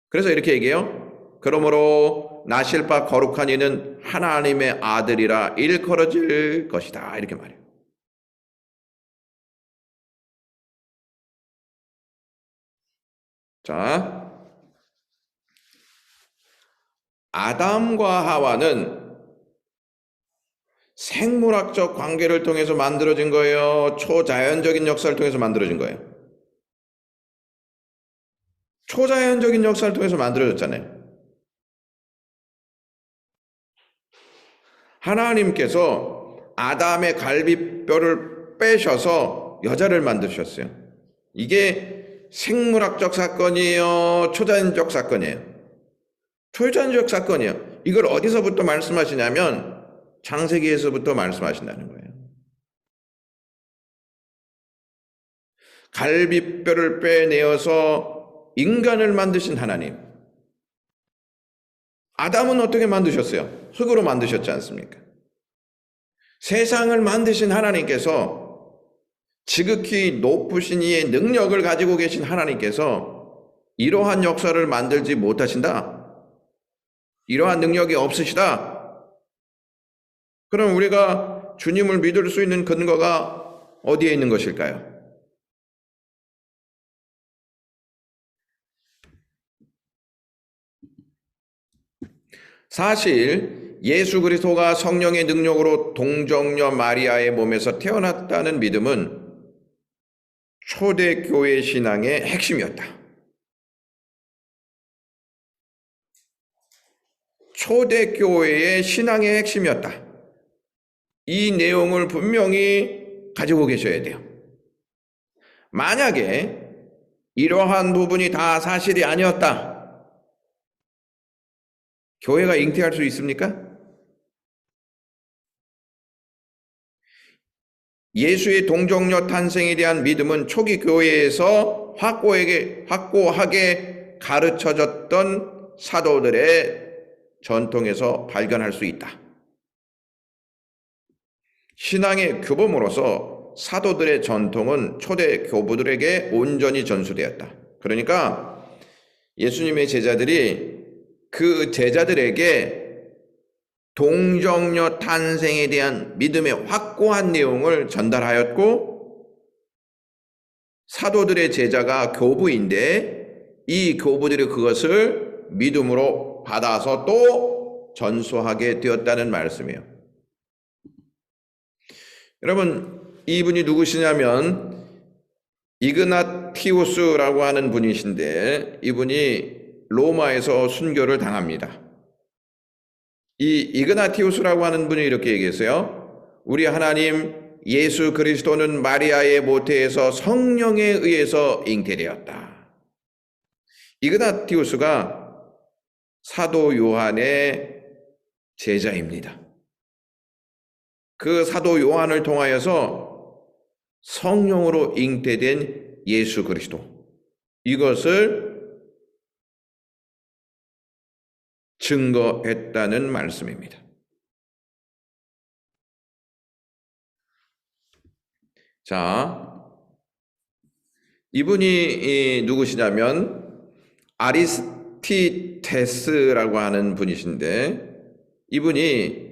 그래서 이렇게 얘기해요. 그러므로 나실 바 거룩한 이는 하나님의 아들이라 일컬어질 것이다, 이렇게 말해요. 자, 아담과 하와는 생물학적 관계를 통해서 만들어진 거예요? 초자연적인 역사를 통해서 만들어진 거예요? 초자연적인 역사를 통해서 만들어졌잖아요. 하나님께서 아담의 갈비뼈를 빼셔서 여자를 만드셨어요. 이게 생물학적 사건이에요? 초자연적 사건이에요? 초자연적 사건이에요. 이걸 어디서부터 말씀하시냐면 창세기에서부터 말씀하신다는 거예요. 갈비뼈를 빼내어서 인간을 만드신 하나님. 아담은 어떻게 만드셨어요? 흙으로 만드셨지 않습니까? 세상을 만드신 하나님께서, 지극히 높으신 이의 능력을 가지고 계신 하나님께서 이러한 역사를 만들지 못하신다? 이러한 능력이 없으시다? 그럼 우리가 주님을 믿을 수 있는 근거가 어디에 있는 것일까요? 사실 예수 그리스도가 성령의 능력으로 동정녀 마리아의 몸에서 태어났다는 믿음은 초대교회 신앙의 핵심이었다. 초대교회의 신앙의 핵심이었다. 이 내용을 분명히 가지고 계셔야 돼요. 만약에 이러한 부분이 다 사실이 아니었다, 교회가 잉태할 수 있습니까? 예수의 동정녀 탄생에 대한 믿음은 초기 교회에서 확고하게 가르쳐졌던 사도들의 전통에서 발견할 수 있다. 신앙의 규범으로서 사도들의 전통은 초대 교부들에게 온전히 전수되었다. 그러니까 예수님의 제자들이 그 제자들에게 동정녀 탄생에 대한 믿음의 확고한 내용을 전달하였고, 사도들의 제자가 교부인데 이 교부들이 그것을 믿음으로 받아서 또 전수하게 되었다는 말씀이에요. 여러분, 이분이 누구시냐면 이그나티우스라고 하는 분이신데, 이분이 로마에서 순교를 당합니다. 이 이그나티우스라고 하는 분이 이렇게 얘기했어요. 우리 하나님 예수 그리스도는 마리아의 모태에서 성령에 의해서 잉태되었다. 이그나티우스가 사도 요한의 제자입니다. 그 사도 요한을 통하여서 성령으로 잉태된 예수 그리스도, 이것을 증거했다는 말씀입니다. 자, 이분이 누구시냐면 아리스티테스라고 하는 분이신데, 이분이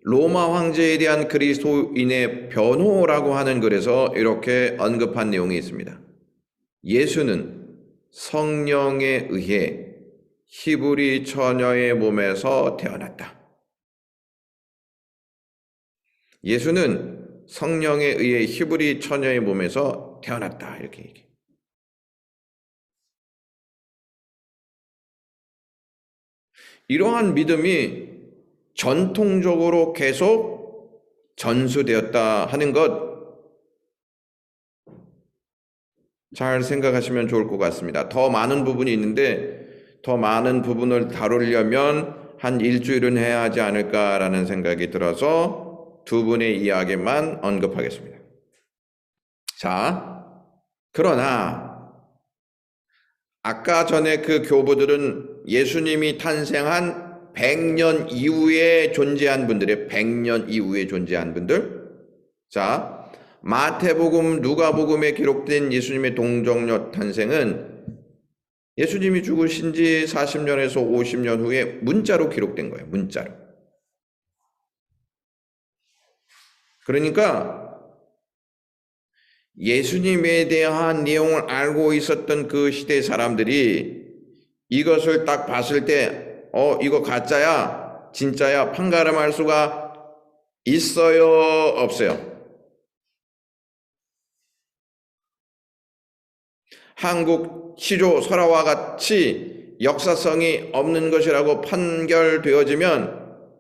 로마 황제에 대한 그리스도인의 변호라고 하는 글에서 이렇게 언급한 내용이 있습니다. 예수는 성령에 의해 히브리 처녀의 몸에서 태어났다. 예수는 성령에 의해 히브리 처녀의 몸에서 태어났다, 이렇게 얘기해요. 이러한 믿음이 전통적으로 계속 전수되었다 하는 것 잘 생각하시면 좋을 것 같습니다. 더 많은 부분이 있는데 더 많은 부분을 다루려면 한 일주일은 해야 하지 않을까라는 생각이 들어서 두 분의 이야기만 언급하겠습니다. 자, 그러나 아까 전에 그 교부들은 예수님이 탄생한 100년 이후에 존재한 분들의 100년 이후에 존재한 분들. 자, 마태복음, 누가복음에 기록된 예수님의 동정녀 탄생은 예수님이 죽으신 지 40년에서 50년 후에 문자로 기록된 거예요. 문자로. 그러니까 예수님에 대한 내용을 알고 있었던 그 시대 사람들이 이것을 딱 봤을 때 이거 가짜야? 진짜야? 판가름할 수가 있어요? 없어요? 한국 시조 설화와 같이 역사성이 없는 것이라고 판결되어지면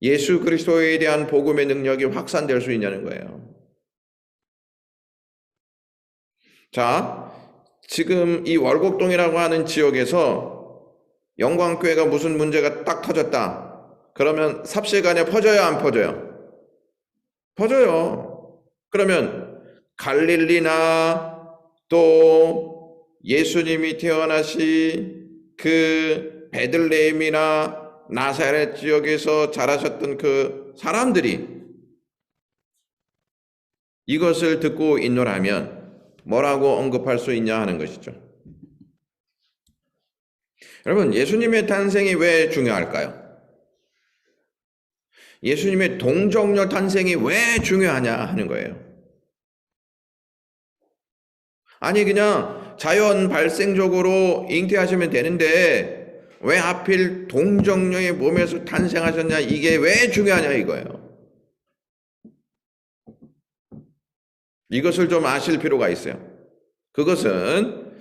예수 그리스도에 대한 복음의 능력이 확산될 수 있냐는 거예요. 자, 지금 이 월곡동이라고 하는 지역에서 영광교회가 무슨 문제가 딱 터졌다. 그러면 삽시간에 퍼져요, 안 퍼져요? 퍼져요. 그러면 갈릴리나 또 예수님이 태어나신 그 베들레헴이나 나사렛 지역에서 자라셨던 그 사람들이 이것을 듣고 있노라면 뭐라고 언급할 수 있냐 하는 것이죠. 여러분, 예수님의 탄생이 왜 중요할까요? 예수님의 동정녀 탄생이 왜 중요하냐 하는 거예요. 아니 그냥 자연 발생적으로 잉태하시면 되는데 왜 하필 동정녀의 몸에서 탄생하셨냐, 이게 왜 중요하냐 이거예요. 이것을 좀 아실 필요가 있어요. 그것은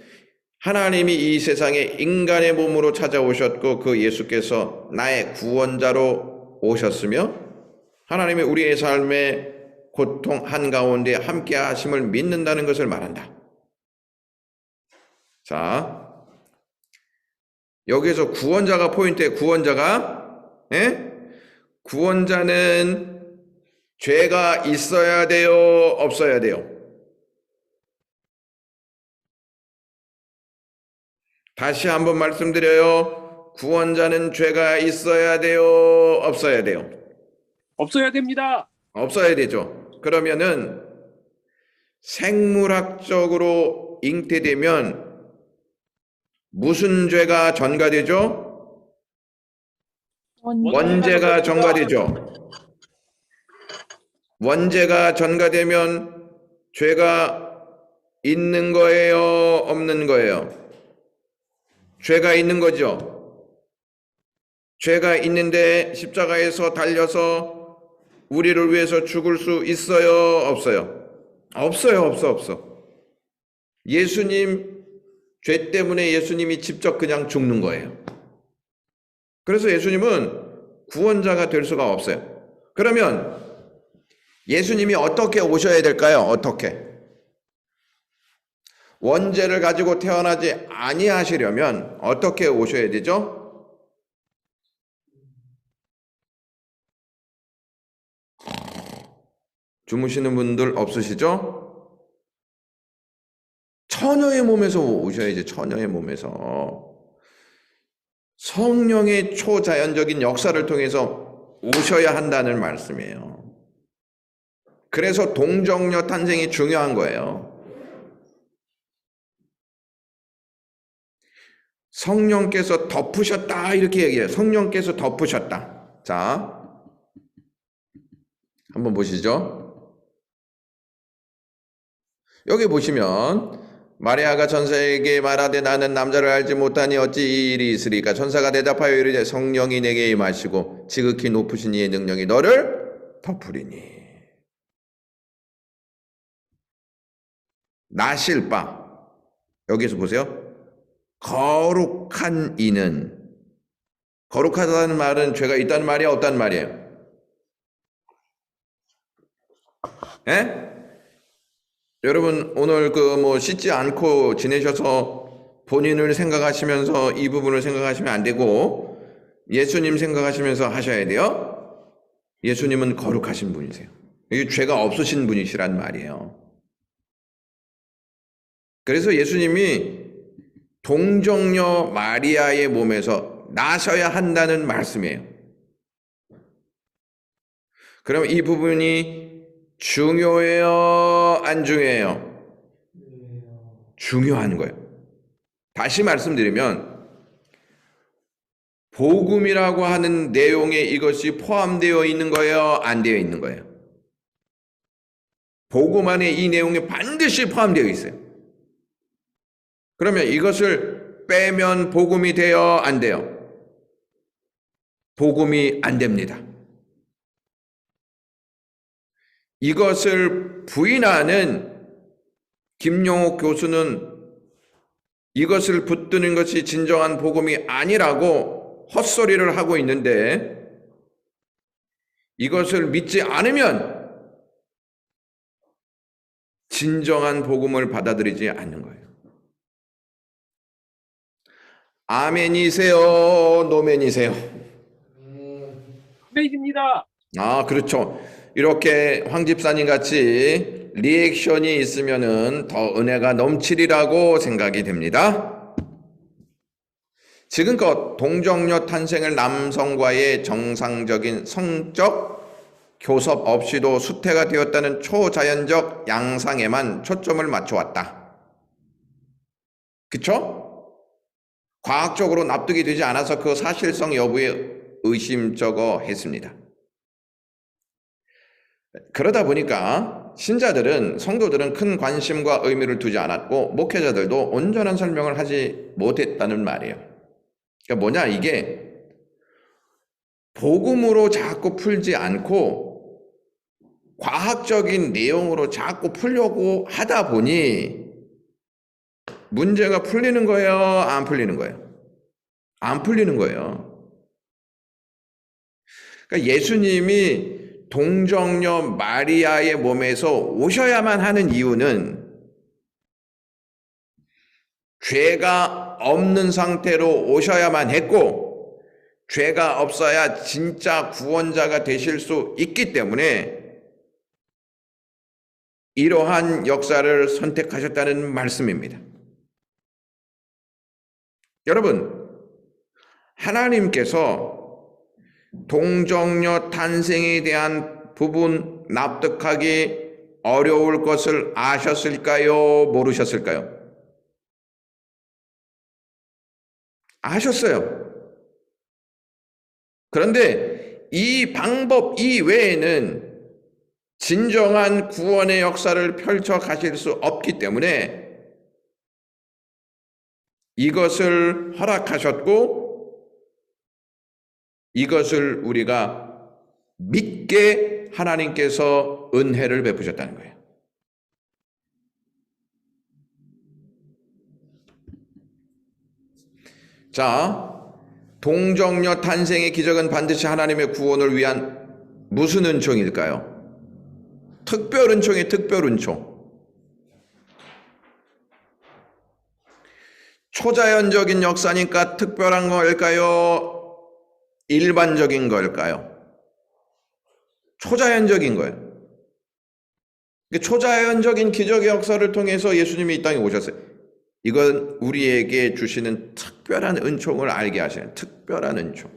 하나님이 이 세상에 인간의 몸으로 찾아오셨고 그 예수께서 나의 구원자로 오셨으며 하나님이 우리의 삶의 고통 한가운데 함께 하심을 믿는다는 것을 말한다. 자, 여기서 구원자가 포인트에 구원자가 구원자는 죄가 있어야 돼요, 없어야 돼요? 다시 한번 말씀드려요. 구원자는 죄가 있어야 돼요, 없어야 돼요? 없어야 됩니다. 없어야 되죠. 그러면은 생물학적으로 잉태되면 무슨 죄가 전가되죠? 원죄가 전가되죠. 원죄가 전가되면 죄가 있는 거예요, 없는 거예요? 죄가 있는 거죠. 죄가 있는데 십자가에서 달려서 우리를 위해서 죽을 수 있어요, 없어요? 없어요, 없어. 예수님 죄 때문에 예수님이 직접 그냥 죽는 거예요. 그래서 예수님은 구원자가 될 수가 없어요. 그러면 예수님이 어떻게 오셔야 될까요? 어떻게? 원죄를 가지고 태어나지 아니하시려면 어떻게 오셔야 되죠? 주무시는 분들 없으시죠? 처녀의 몸에서 오셔야지. 처녀의 몸에서 성령의 초자연적인 역사를 통해서 오셔야 한다는 말씀이에요. 그래서 동정녀 탄생이 중요한 거예요. 성령께서 덮으셨다 이렇게 얘기해요. 성령께서 덮으셨다. 자, 한번 보시죠. 여기 보시면 마리아가 천사에게 말하되 나는 남자를 알지 못하니 어찌 이 일이 있으리까? 천사가 대답하여 이르되 성령이 내게 임하시고 지극히 높으신 이의 능력이 너를 덮으리니. 나실 바, 여기서 보세요. 거룩한 이는 거룩하다는 말은 죄가 있다는 말이야, 없다는 말이에요? 예? 여러분 오늘 씻지 않고 지내셔서 본인을 생각하시면서 이 부분을 생각하시면 안 되고 예수님 생각하시면서 하셔야 돼요. 예수님은 거룩하신 분이세요. 이게 죄가 없으신 분이시란 말이에요. 그래서 예수님이 동정녀 마리아의 몸에서 나셔야 한다는 말씀이에요. 그럼 이 부분이 중요해요? 안 중요해요? 중요한 거예요. 다시 말씀드리면 복음이라고 하는 내용에 이것이 포함되어 있는 거예요? 안 되어 있는 거예요? 복음 안에 이 내용이 반드시 포함되어 있어요. 그러면 이것을 빼면 복음이 돼요? 안 돼요? 복음이 안 됩니다. 이것을 부인하는 김용옥 교수는 이것을 붙드는 것이 진정한 복음이 아니라고 헛소리를 하고 있는데 이것을 믿지 않으면 진정한 복음을 받아들이지 않는 거예요. 아멘이세요? 노멘이세요? 아멘입니다. 아, 그렇죠. 이렇게 황 집사님 같이 리액션이 있으면은 더 은혜가 넘치리라고 생각이 됩니다. 지금껏 동정녀 탄생을 남성과의 정상적인 성적 교섭 없이도 수태가 되었다는 초자연적 양상에만 초점을 맞춰왔다. 그쵸? 과학적으로 납득이 되지 않아서 그 사실성 여부에 의심쩍어 했습니다. 그러다 보니까 신자들은, 성도들은 큰 관심과 의미를 두지 않았고 목회자들도 온전한 설명을 하지 못했다는 말이에요. 그러니까 뭐냐, 이게 복음으로 자꾸 풀지 않고 과학적인 내용으로 자꾸 풀려고 하다 보니 문제가 풀리는 거예요? 안 풀리는 거예요? 안 풀리는 거예요. 그러니까 예수님이 동정녀 마리아의 몸에서 오셔야만 하는 이유는 죄가 없는 상태로 오셔야만 했고 죄가 없어야 진짜 구원자가 되실 수 있기 때문에 이러한 역사를 선택하셨다는 말씀입니다. 여러분, 하나님께서 동정녀 탄생에 대한 부분 납득하기 어려울 것을 아셨을까요? 모르셨을까요? 아셨어요. 그런데 이 방법 이외에는 진정한 구원의 역사를 펼쳐 가실 수 없기 때문에 이것을 허락하셨고 이것을 우리가 믿게 하나님께서 은혜를 베푸셨다는 거예요. 자, 동정녀 탄생의 기적은 반드시 하나님의 구원을 위한 무슨 은총일까요? 특별 은총이에요. 특별 은총. 초자연적인 역사니까 특별한 걸까요? 일반적인 걸까요? 초자연적인 거예요. 초자연적인 기적의 역사를 통해서 예수님이 이 땅에 오셨어요. 이건 우리에게 주시는 특별한 은총을 알게 하시는 특별한 은총.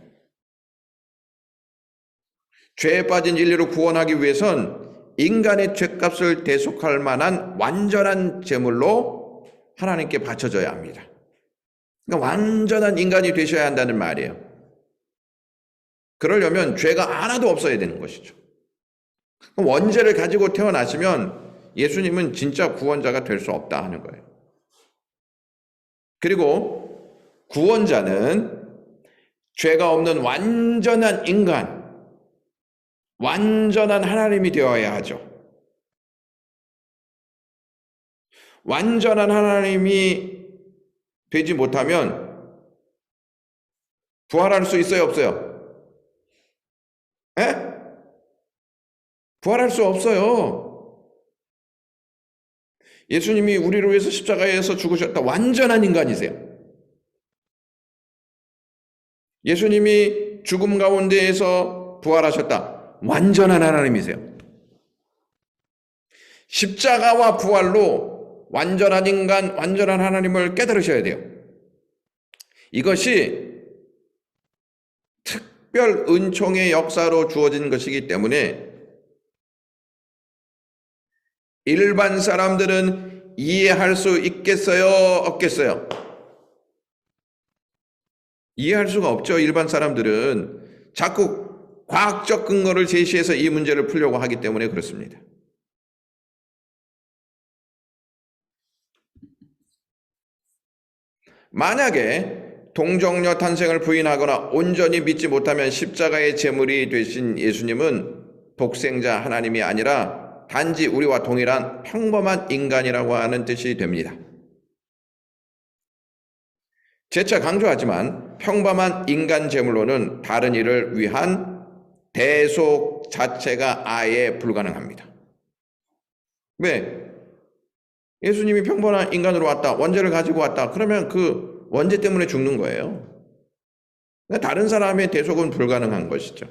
죄에 빠진 인류를 구원하기 위해선 인간의 죄값을 대속할 만한 완전한 제물로 하나님께 바쳐져야 합니다. 그러니까 완전한 인간이 되셔야 한다는 말이에요. 그러려면 죄가 하나도 없어야 되는 것이죠. 원죄를 가지고 태어나시면 예수님은 진짜 구원자가 될 수 없다 하는 거예요. 그리고 구원자는 죄가 없는 완전한 인간, 완전한 하나님이 되어야 하죠. 완전한 하나님이 되지 못하면 부활할 수 있어요, 없어요? 에? 부활할 수 없어요. 예수님이 우리를 위해서 십자가에서 죽으셨다. 완전한 인간이세요. 예수님이 죽음 가운데에서 부활하셨다. 완전한 하나님이세요. 십자가와 부활로 완전한 인간, 완전한 하나님을 깨달으셔야 돼요. 이것이 특별 은총의 역사로 주어진 것이기 때문에 일반 사람들은 이해할 수 있겠어요? 없겠어요? 이해할 수가 없죠. 일반 사람들은 자꾸 과학적 근거를 제시해서 이 문제를 풀려고 하기 때문에 그렇습니다. 만약에 동정녀 탄생을 부인하거나 온전히 믿지 못하면 십자가의 제물이 되신 예수님은 독생자 하나님이 아니라 단지 우리와 동일한 평범한 인간이라고 하는 뜻이 됩니다. 재차 강조하지만 평범한 인간 제물로는 다른 일을 위한 대속 자체가 아예 불가능합니다. 왜? 예수님이 평범한 인간으로 왔다. 원죄를 가지고 왔다. 그러면 그 원죄 때문에 죽는 거예요. 다른 사람의 대속은 불가능한 것이죠.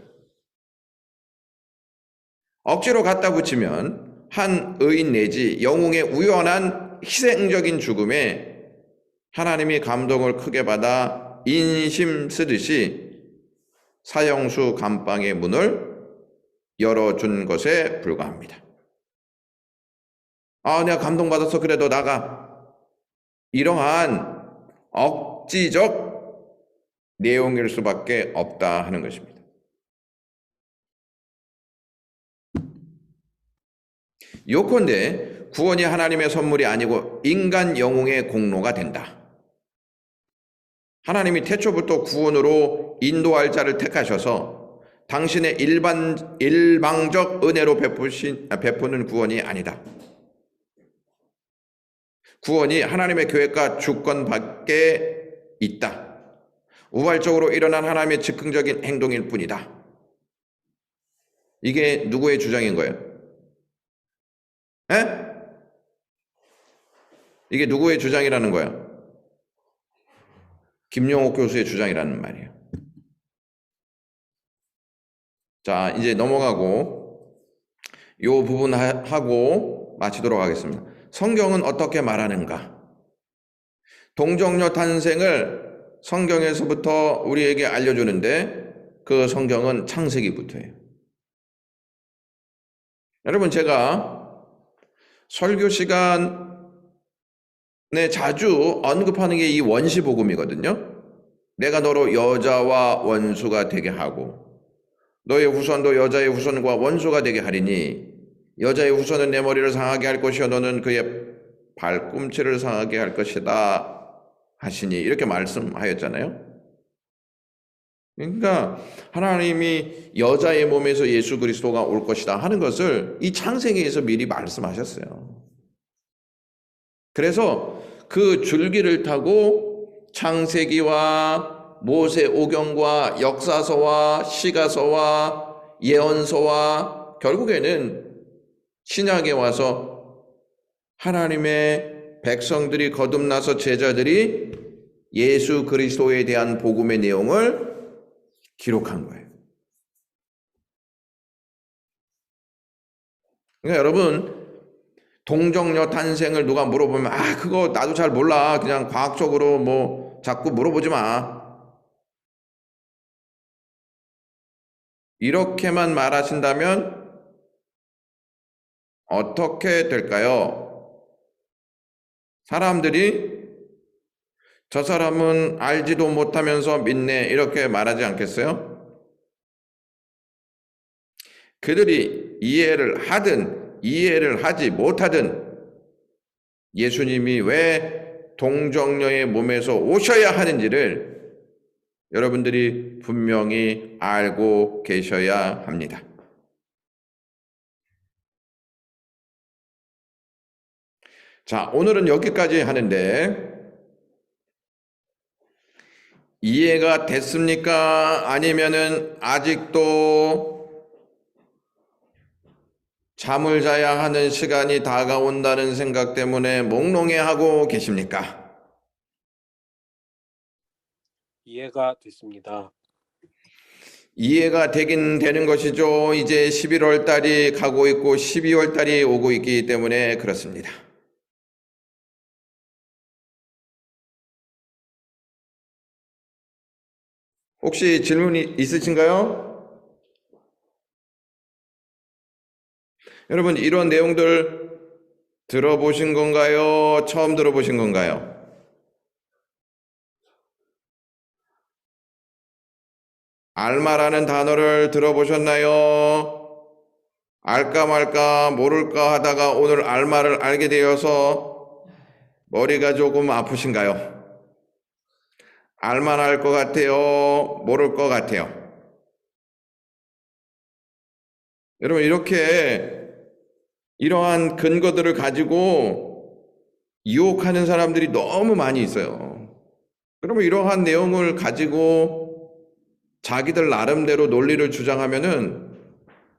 억지로 갖다 붙이면 한 의인 내지 영웅의 우연한 희생적인 죽음에 하나님이 감동을 크게 받아 인심 쓰듯이 사형수 감방의 문을 열어준 것에 불과합니다. 내가 감동받아서 그래도 나가. 이러한 억지적 내용일 수밖에 없다 하는 것입니다. 요컨대 구원이 하나님의 선물이 아니고 인간 영웅의 공로가 된다. 하나님이 태초부터 구원으로 인도할 자를 택하셔서 당신의 일방적 은혜로 베푸는 구원이 아니다. 구원이 하나님의 계획과 주권 밖에 있다. 우발적으로 일어난 하나님의 즉흥적인 행동일 뿐이다. 이게 누구의 주장인 거예요? 에? 이게 누구의 주장이라는 거예요? 김용옥 교수의 주장이라는 말이에요. 자, 이제 넘어가고 이 부분 하고 마치도록 하겠습니다. 성경은 어떻게 말하는가? 동정녀 탄생을 성경에서부터 우리에게 알려주는데 그 성경은 창세기부터예요. 여러분, 제가 설교 시간에 자주 언급하는 게 이 원시복음이거든요. 내가 너로 여자와 원수가 되게 하고 너의 후손도 여자의 후손과 원수가 되게 하리니 여자의 후손은 내 머리를 상하게 할 것이요 너는 그의 발꿈치를 상하게 할 것이다 하시니 이렇게 말씀하였잖아요. 그러니까 하나님이 여자의 몸에서 예수 그리스도가 올 것이다 하는 것을 이 창세기에서 미리 말씀하셨어요. 그래서 그 줄기를 타고 창세기와 모세오경과 역사서와 시가서와 예언서와 결국에는 신약에 와서 하나님의 백성들이 거듭나서 제자들이 예수 그리스도에 대한 복음의 내용을 기록한 거예요. 그러니까 여러분, 동정녀 탄생을 누가 물어보면 그거 나도 잘 몰라. 그냥 과학적으로 뭐 자꾸 물어보지 마. 이렇게만 말하신다면 어떻게 될까요? 사람들이 저 사람은 알지도 못하면서 믿네 이렇게 말하지 않겠어요? 그들이 이해를 하든 이해를 하지 못하든 예수님이 왜 동정녀의 몸에서 오셔야 하는지를 여러분들이 분명히 알고 계셔야 합니다. 자, 오늘은 여기까지 하는데 이해가 됐습니까? 아니면은 아직도 잠을 자야 하는 시간이 다가온다는 생각 때문에 몽롱해하고 계십니까? 이해가 됐습니다. 이해가 되긴 되는 것이죠. 이제 11월 달이 가고 있고 12월 달이 오고 있기 때문에 그렇습니다. 혹시 질문이 있으신가요? 여러분, 이런 내용들 들어보신 건가요? 처음 들어보신 건가요? 알마라는 단어를 들어보셨나요? 알까 말까 모를까 하다가 오늘 알마를 알게 되어서 머리가 조금 아프신가요? 알만 할 것 같아요? 모를 것 같아요? 여러분, 이러한 근거들을 가지고 유혹하는 사람들이 너무 많이 있어요. 그러면 이러한 내용을 가지고 자기들 나름대로 논리를 주장하면은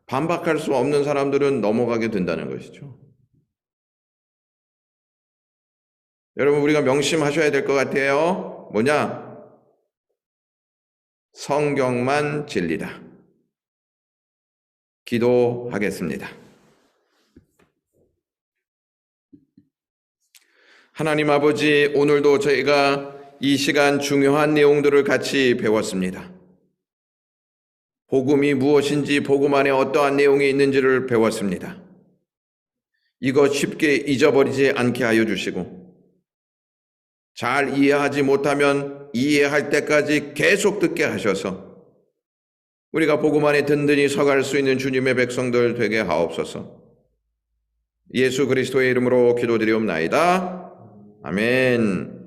반박할 수 없는 사람들은 넘어가게 된다는 것이죠. 여러분, 우리가 명심하셔야 될 것 같아요. 뭐냐? 성경만 진리다. 기도하겠습니다. 하나님 아버지, 오늘도 저희가 이 시간 중요한 내용들을 같이 배웠습니다. 복음이 무엇인지, 복음 안에 어떠한 내용이 있는지를 배웠습니다. 이것 쉽게 잊어버리지 않게 하여 주시고, 잘 이해하지 못하면 이해할 때까지 계속 듣게 하셔서 우리가 복음 안에 든든히 서갈 수 있는 주님의 백성들 되게 하옵소서. 예수 그리스도의 이름으로 기도드리옵나이다. 아멘.